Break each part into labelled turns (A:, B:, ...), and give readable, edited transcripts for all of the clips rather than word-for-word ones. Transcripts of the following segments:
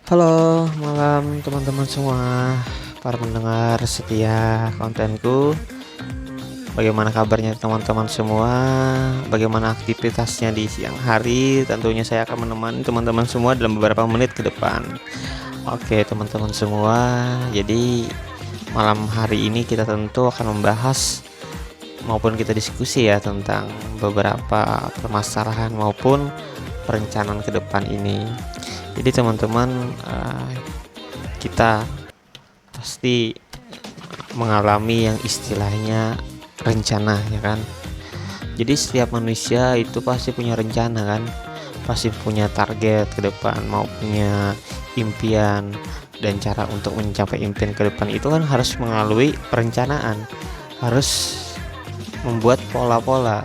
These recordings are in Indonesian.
A: Halo, malam teman-teman semua, para pendengar setia kontenku. Bagaimana kabarnya teman-teman semua? Bagaimana aktivitasnya di siang hari? Tentunya saya akan menemani teman-teman semua dalam beberapa menit ke depan. Oke, teman-teman semua. Jadi malam hari ini kita tentu akan membahas maupun kita diskusi ya tentang beberapa permasalahan maupun perencanaan ke depan ini. Jadi teman-teman, kita pasti mengalami yang istilahnya rencana, ya kan. Jadi setiap manusia itu pasti punya rencana kan, pasti punya target ke depan, mau punya impian, dan cara untuk mencapai impian ke depan itu kan harus melalui perencanaan, harus membuat pola-pola.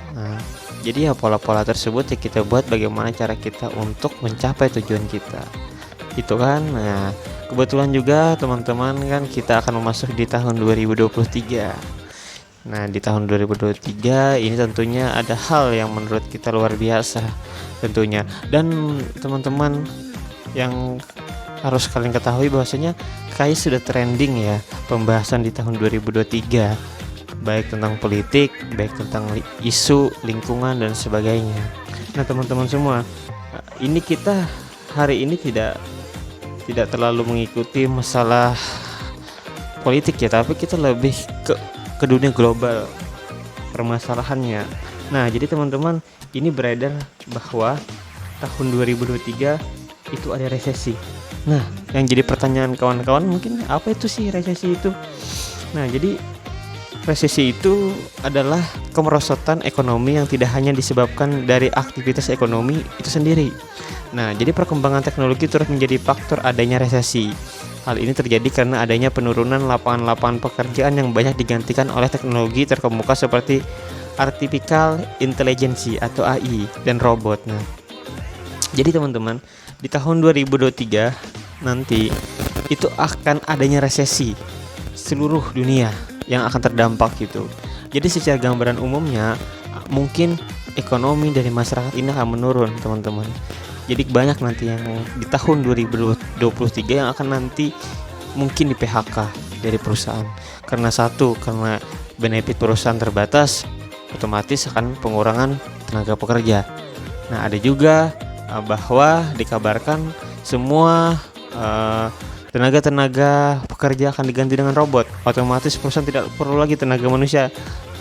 A: Jadi ya pola-pola tersebut ya kita buat bagaimana cara kita untuk mencapai tujuan kita. Itu kan. Nah, kebetulan juga teman-teman kan kita akan memasuki di tahun 2023. Nah, di tahun 2023 ini tentunya ada hal yang menurut kita luar biasa tentunya. Dan teman-teman yang harus kalian ketahui bahwasanya kayak sudah trending ya pembahasan di tahun 2023, baik tentang politik, baik tentang isu lingkungan dan sebagainya. Nah, teman-teman semua, ini kita hari ini tidak terlalu mengikuti masalah politik ya, tapi kita lebih ke dunia global permasalahannya. Nah, jadi teman-teman, ini beredar bahwa tahun 2023 itu ada resesi. Nah, yang jadi pertanyaan kawan-kawan mungkin apa itu sih resesi itu? Nah, jadi resesi itu adalah kemerosotan ekonomi yang tidak hanya disebabkan dari aktivitas ekonomi itu sendiri. Nah, jadi perkembangan teknologi turut menjadi faktor adanya resesi. Hal ini terjadi karena adanya penurunan lapangan-lapangan pekerjaan yang banyak digantikan oleh teknologi terkemuka seperti artificial intelligence atau AI dan robot. Nah, jadi teman-teman, di tahun 2023 nanti itu akan adanya resesi seluruh dunia yang akan terdampak gitu. Jadi secara gambaran umumnya mungkin ekonomi dari masyarakat ini akan menurun, teman-teman. Jadi banyak nanti yang di tahun 2023 yang akan nanti mungkin di PHK dari perusahaan. Karena benefit perusahaan terbatas, otomatis akan pengurangan tenaga pekerja. Nah, ada juga bahwa dikabarkan semua tenaga pekerja akan diganti dengan robot. Otomatis perusahaan tidak perlu lagi tenaga manusia,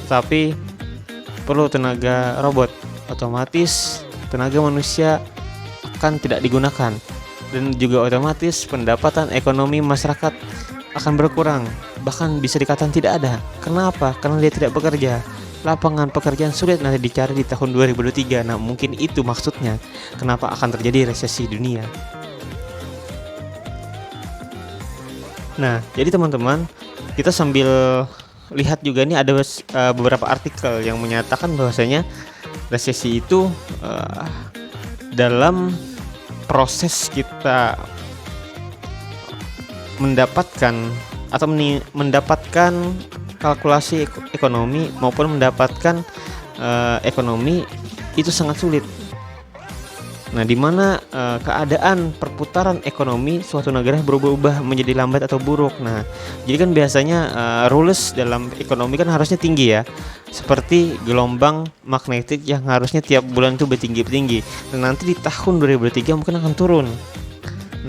A: tapi perlu tenaga robot. Otomatis tenaga manusia akan tidak digunakan, dan juga otomatis pendapatan ekonomi masyarakat akan berkurang, bahkan bisa dikatakan tidak ada. Kenapa? Karena dia tidak bekerja. Lapangan pekerjaan sulit nanti dicari di tahun 2023. Nah, mungkin itu maksudnya kenapa akan terjadi resesi dunia. Nah, jadi teman-teman, kita sambil lihat juga nih ada beberapa artikel yang menyatakan bahwasanya resesi itu dalam proses kita mendapatkan kalkulasi ekonomi maupun mendapatkan ekonomi itu sangat sulit. Nah, di mana keadaan perputaran ekonomi suatu negara berubah-ubah menjadi lambat atau buruk. Nah, jadi kan biasanya rules dalam ekonomi kan harusnya tinggi ya, seperti gelombang magnetik yang harusnya tiap bulan itu bertinggi. Dan nanti di tahun 2023 mungkin akan turun.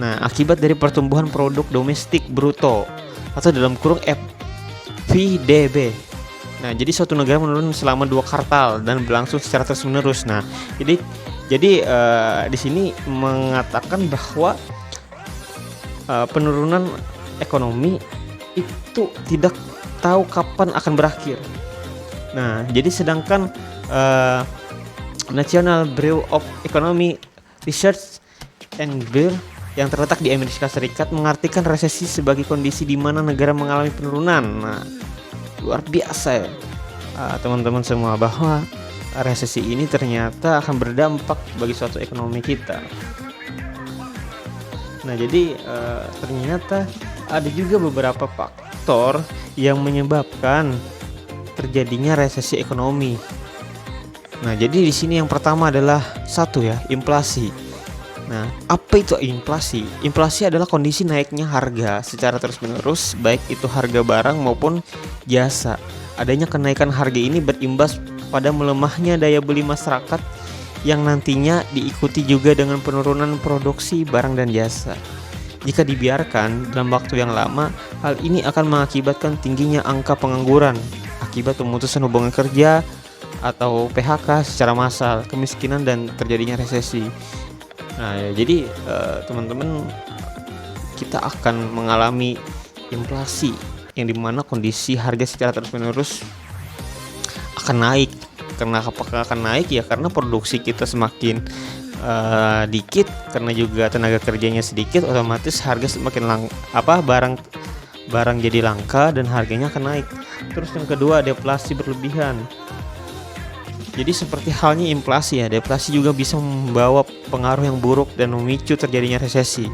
A: Nah, akibat dari pertumbuhan produk domestik bruto atau dalam kurung FVDB. Nah, jadi suatu negara menurun selama 2 kuartal dan berlangsung secara terus-menerus. Nah, jadi di sini mengatakan bahwa penurunan ekonomi itu tidak tahu kapan akan berakhir. Nah, jadi sedangkan National Bureau of Economic Research and Bureau yang terletak di Amerika Serikat mengartikan resesi sebagai kondisi di mana negara mengalami penurunan. Nah, luar biasa ya teman-teman semua, bahwa resesi ini ternyata akan berdampak bagi suatu ekonomi kita. Nah, jadi ternyata ada juga beberapa faktor yang menyebabkan terjadinya resesi ekonomi. Nah, jadi di sini yang pertama adalah inflasi. Nah, apa itu inflasi? Inflasi adalah kondisi naiknya harga secara terus-menerus, baik itu harga barang maupun jasa. Adanya kenaikan harga ini berimbas pada melemahnya daya beli masyarakat yang nantinya diikuti juga dengan penurunan produksi barang dan jasa. Jika dibiarkan dalam waktu yang lama, hal ini akan mengakibatkan tingginya angka pengangguran akibat pemutusan hubungan kerja atau PHK secara massal, kemiskinan dan terjadinya resesi. Nah, ya, jadi teman-teman, kita akan mengalami inflasi yang dimana kondisi harga secara terus-menerus akan naik. Karena apakah akan naik? Ya karena produksi kita semakin dikit, karena juga tenaga kerjanya sedikit, otomatis harga semakin barang jadi langka dan harganya akan naik. Terus yang kedua, deflasi berlebihan. Jadi seperti halnya inflasi ya, deflasi juga bisa membawa pengaruh yang buruk dan memicu terjadinya resesi.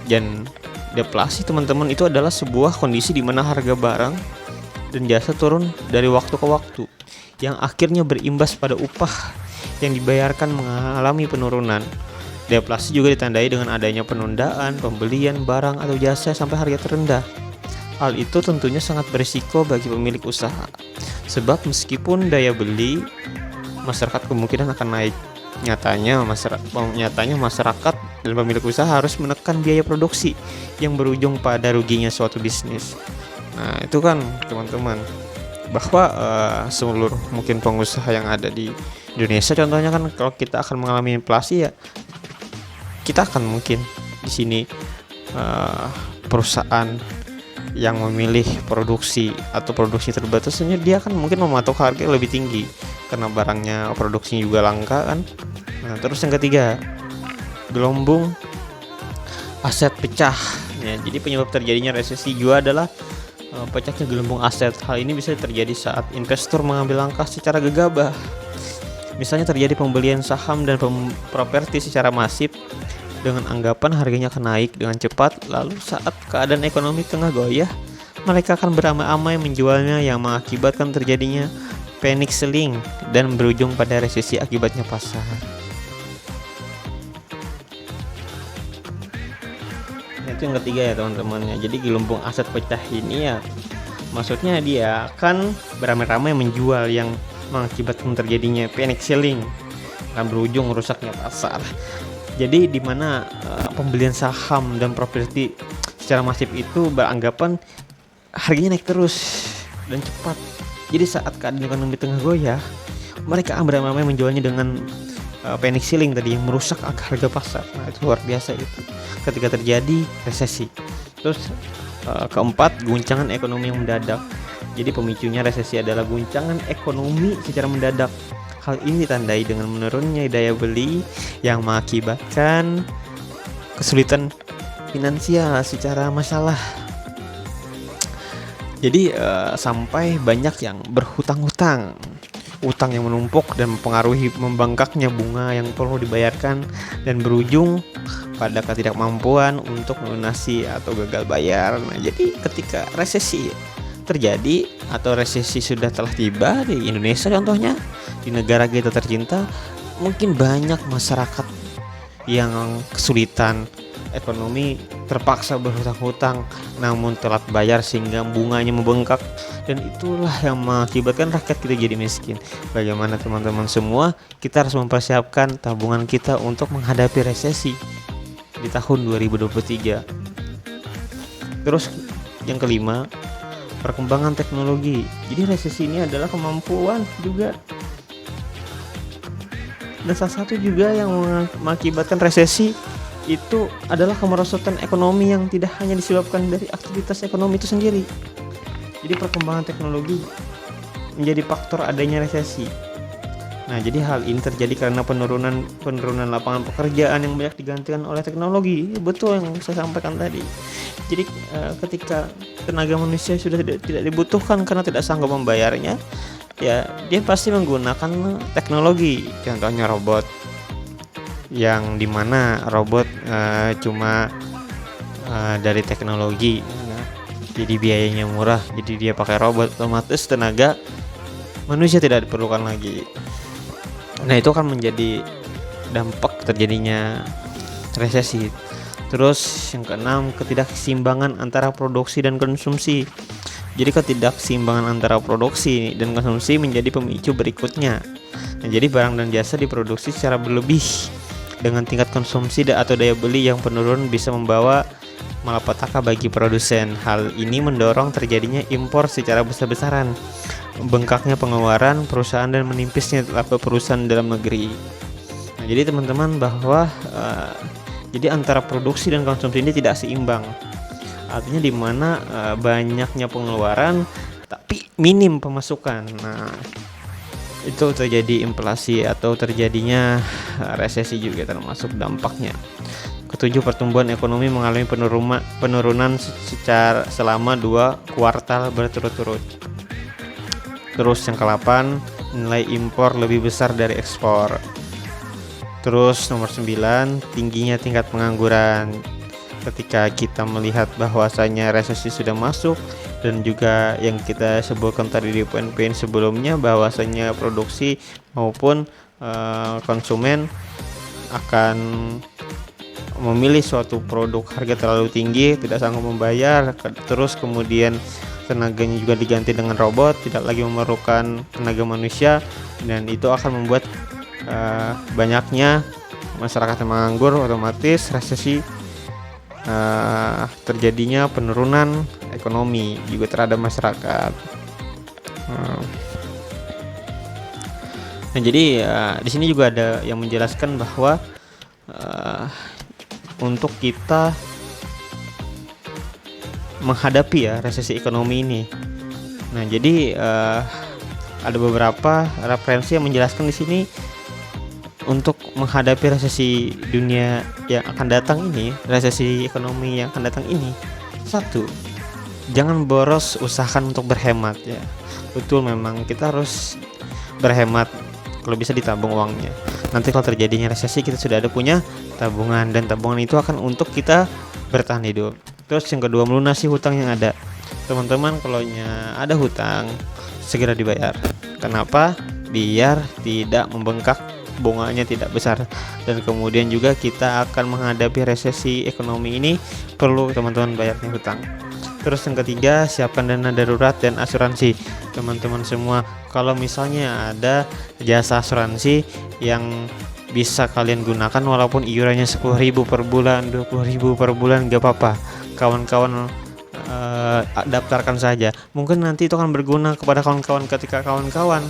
A: Dan deflasi teman-teman itu adalah sebuah kondisi di mana harga barang dan jasa turun dari waktu ke waktu, yang akhirnya berimbas pada upah yang dibayarkan mengalami penurunan. Deflasi juga ditandai dengan adanya penundaan pembelian barang atau jasa sampai harga terendah. Hal itu tentunya sangat berisiko bagi pemilik usaha, sebab meskipun daya beli masyarakat kemungkinan akan naik, nyatanya masyarakat dan pemilik usaha harus menekan biaya produksi yang berujung pada ruginya suatu bisnis. Nah, itu kan teman-teman, bahwa seluruh mungkin pengusaha yang ada di Indonesia contohnya kan, kalau kita akan mengalami inflasi ya kita akan mungkin di sini perusahaan yang memilih produksi atau produksi terbatasnya dia kan mungkin mematok harga lebih tinggi karena barangnya produksinya juga langka kan. Nah, terus yang ketiga, gelombang aset pecah ya. Jadi penyebab terjadinya resesi juga adalah pecahnya gelombang aset. Hal ini bisa terjadi saat investor mengambil langkah secara gegabah. Misalnya terjadi pembelian saham dan properti secara masif dengan anggapan harganya akan naik dengan cepat, lalu saat keadaan ekonomi tengah goyah, mereka akan beramai-amai menjualnya yang mengakibatkan terjadinya panic selling dan berujung pada resesi akibatnya pasar. Itu yang ketiga ya teman-teman ya. Jadi gelombang aset pecah ini ya maksudnya dia akan beramai-ramai menjual yang mengakibatkan terjadinya panic selling akan berujung rusaknya pasar. Jadi di mana pembelian saham dan properti secara masif itu beranggapan harganya naik terus dan cepat. Jadi saat keadaan ekonomi tengah goyah, mereka beramai-ramai menjualnya dengan panic selling tadi yang merusak harga pasar. Nah, itu luar biasa itu ketika terjadi resesi. Terus keempat, guncangan ekonomi yang mendadak. Jadi pemicunya resesi adalah guncangan ekonomi secara mendadak. Hal ini ditandai dengan menurunnya daya beli yang mengakibatkan kesulitan finansial secara masalah. Jadi sampai banyak yang berhutang-hutang, utang yang menumpuk dan mempengaruhi membengkaknya bunga yang perlu dibayarkan dan berujung pada ketidakmampuan untuk melunasi atau gagal bayar. Nah, jadi ketika resesi terjadi atau resesi sudah telah tiba di Indonesia contohnya, di negara kita tercinta, mungkin banyak masyarakat yang kesulitan ekonomi, terpaksa berhutang-hutang namun telat bayar sehingga bunganya membengkak, dan itulah yang mengakibatkan rakyat kita jadi miskin. Bagaimana teman-teman semua, kita harus mempersiapkan tabungan kita untuk menghadapi resesi di tahun 2023. Terus yang kelima, perkembangan teknologi. Jadi resesi ini adalah kemampuan juga, dan salah satu juga yang mengakibatkan resesi itu adalah kemerosotan ekonomi yang tidak hanya disebabkan dari aktivitas ekonomi itu sendiri. Jadi perkembangan teknologi menjadi faktor adanya resesi. Nah, jadi hal ini terjadi karena penurunan lapangan pekerjaan yang banyak digantikan oleh teknologi. Betul yang saya sampaikan tadi. Jadi ketika tenaga manusia sudah tidak dibutuhkan karena tidak sanggup membayarnya, ya dia pasti menggunakan teknologi. Contohnya robot, yang dimana robot cuma dari teknologi, jadi biayanya murah, jadi dia pakai robot, otomatis tenaga manusia tidak diperlukan lagi. Nah, itu akan menjadi dampak terjadinya resesi. Terus yang keenam, ketidakseimbangan antara produksi dan konsumsi. Jadi ketidakseimbangan antara produksi dan konsumsi menjadi pemicu berikutnya. Nah, jadi barang dan jasa diproduksi secara berlebih dengan tingkat konsumsi atau daya beli yang penurun bisa membawa malapetaka bagi produsen. Hal ini mendorong terjadinya impor secara besar-besaran, bengkaknya pengeluaran perusahaan dan menipisnya laba perusahaan dalam negeri. Nah, jadi teman-teman bahwa jadi antara produksi dan konsumsi ini tidak seimbang. Artinya di mana banyaknya pengeluaran tapi minim pemasukan. Nah, itu terjadi inflasi atau terjadinya resesi juga termasuk dampaknya. Ketujuh, pertumbuhan ekonomi mengalami penurunan secara selama 2 kuartal berturut-turut. Terus yang ke-8, nilai impor lebih besar dari ekspor. Terus nomor 9, tingginya tingkat pengangguran. Ketika kita melihat bahwasanya resesi sudah masuk dan juga yang kita sebutkan tadi di poin-poin sebelumnya bahwasanya produksi maupun konsumen akan memilih suatu produk harga terlalu tinggi, tidak sanggup membayar, terus kemudian tenaganya juga diganti dengan robot, tidak lagi memerlukan tenaga manusia, dan itu akan membuat banyaknya masyarakat yang menganggur, otomatis resesi, terjadinya penurunan ekonomi juga terhadap masyarakat. Nah, jadi di sini juga ada yang menjelaskan bahwa untuk kita menghadapi resesi ekonomi ini. Nah, jadi ada beberapa referensi yang menjelaskan di sini untuk menghadapi resesi dunia yang akan datang ini, resesi ekonomi yang akan datang ini. 1, jangan boros, usahakan untuk berhemat ya. Betul, memang kita harus berhemat, kalau bisa ditabung uangnya. Nanti kalau terjadinya resesi kita sudah ada punya tabungan, dan tabungan itu akan untuk kita bertahan hidup. Terus yang kedua, melunasi hutang yang ada. Teman-teman, kalau ada hutang segera dibayar. Kenapa? Biar tidak membengkak, bunganya tidak besar, dan kemudian juga kita akan menghadapi resesi ekonomi ini perlu teman-teman bayarnya hutang. Terus yang ketiga, siapkan dana darurat dan asuransi. Teman-teman semua, kalau misalnya ada jasa asuransi yang bisa kalian gunakan walaupun iurannya 10.000 per bulan, 20.000 per bulan, gak apa-apa. Kawan-kawan daftarkan saja. Mungkin nanti itu akan berguna kepada kawan-kawan ketika kawan-kawan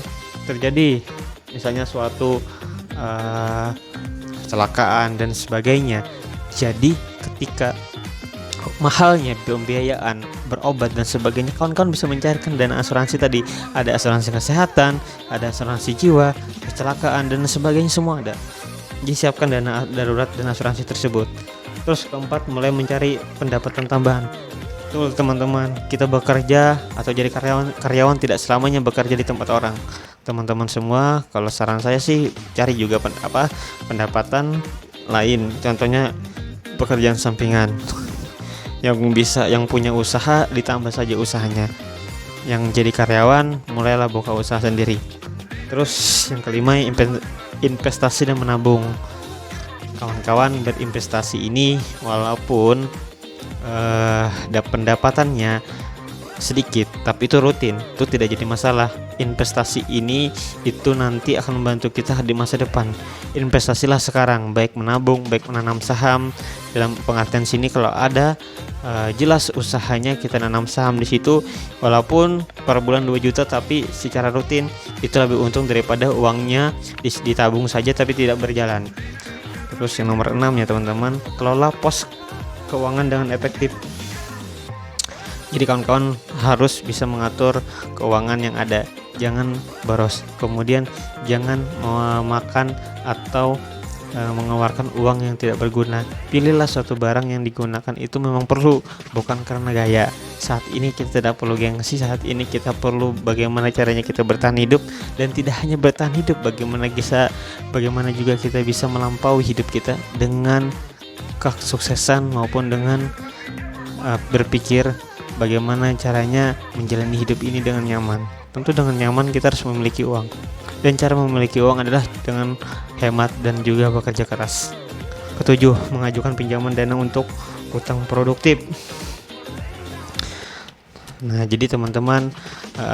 A: terjadi misalnya suatu kecelakaan dan sebagainya. Jadi ketika mahalnya pembiayaan berobat dan sebagainya, kawan-kawan bisa mencairkan dana asuransi tadi. Ada asuransi kesehatan, ada asuransi jiwa, kecelakaan dan sebagainya, semua ada. Jadi siapkan dana darurat dan asuransi tersebut. Terus keempat, mulai mencari pendapatan tambahan. Tuh teman-teman, kita bekerja atau jadi karyawan tidak selamanya bekerja di tempat orang. Teman-teman semua, kalau saran saya sih cari juga pendapatan lain. Contohnya pekerjaan sampingan. Yang punya usaha ditambah saja usahanya. Yang jadi karyawan mulailah buka usaha sendiri. Terus yang kelima, investasi dan menabung. Kawan-kawan berinvestasi ini walaupun pendapatannya sedikit, tapi itu rutin, itu tidak jadi masalah. Investasi ini itu nanti akan membantu kita di masa depan. Investasilah sekarang, baik menabung, baik menanam saham. Dalam pengertian sini, kalau ada jelas usahanya, kita nanam saham di situ, walaupun per bulan 2 juta, tapi secara rutin itu lebih untung daripada uangnya ditabung saja tapi tidak berjalan. Terus yang nomor 6 ya teman-teman, kelola pos keuangan dengan efektif. Jadi kawan-kawan harus bisa mengatur keuangan yang ada, jangan boros, kemudian jangan memakan atau mengeluarkan uang yang tidak berguna. Pilihlah suatu barang yang digunakan itu memang perlu, bukan karena gaya. Saat ini kita tidak perlu gengsi, saat ini kita perlu bagaimana caranya kita bertahan hidup, dan tidak hanya bertahan hidup, bagaimana juga kita bisa melampaui hidup kita dengan kesuksesan maupun dengan berpikir bagaimana caranya menjalani hidup ini dengan nyaman. Tentu dengan nyaman kita harus memiliki uang, dan cara memiliki uang adalah dengan hemat dan juga bekerja keras. Ketujuh, mengajukan pinjaman dana untuk utang produktif. Nah, jadi teman-teman,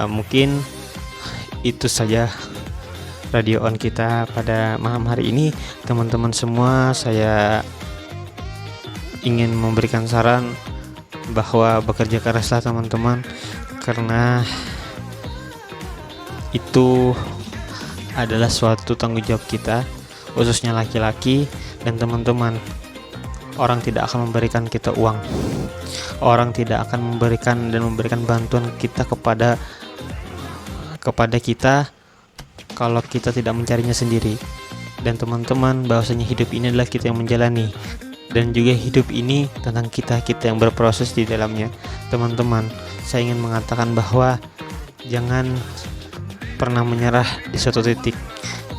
A: mungkin itu saja radio on kita pada malam hari ini. Teman-teman semua, saya ingin memberikan saran bahwa bekerja keraslah teman-teman, karena itu adalah suatu tanggung jawab kita, khususnya laki-laki. Dan teman-teman, orang tidak akan memberikan kita uang, orang tidak akan memberikan bantuan kita kepada kita kalau kita tidak mencarinya sendiri. Dan teman-teman, bahwasanya hidup ini adalah kita yang menjalani, dan juga hidup ini tentang kita yang berproses di dalamnya. Teman-teman, saya ingin mengatakan bahwa jangan pernah menyerah di suatu titik,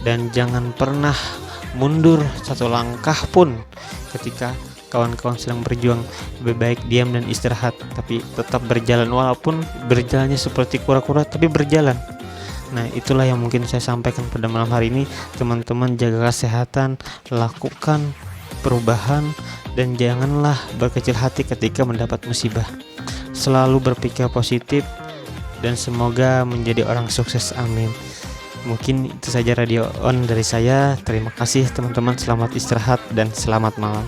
A: dan jangan pernah mundur satu langkah pun ketika kawan-kawan sedang berjuang. Lebih baik diam dan istirahat, tapi tetap berjalan, walaupun berjalannya seperti kura-kura, tapi berjalan. Nah, itulah yang mungkin saya sampaikan pada malam hari ini. Teman-teman, jaga kesehatan, lakukan perubahan, dan janganlah berkecil hati ketika mendapat musibah. Selalu berpikir positif, dan semoga menjadi orang sukses. Amin. Mungkin itu saja radio on dari saya. Terima kasih teman-teman, selamat istirahat dan selamat malam.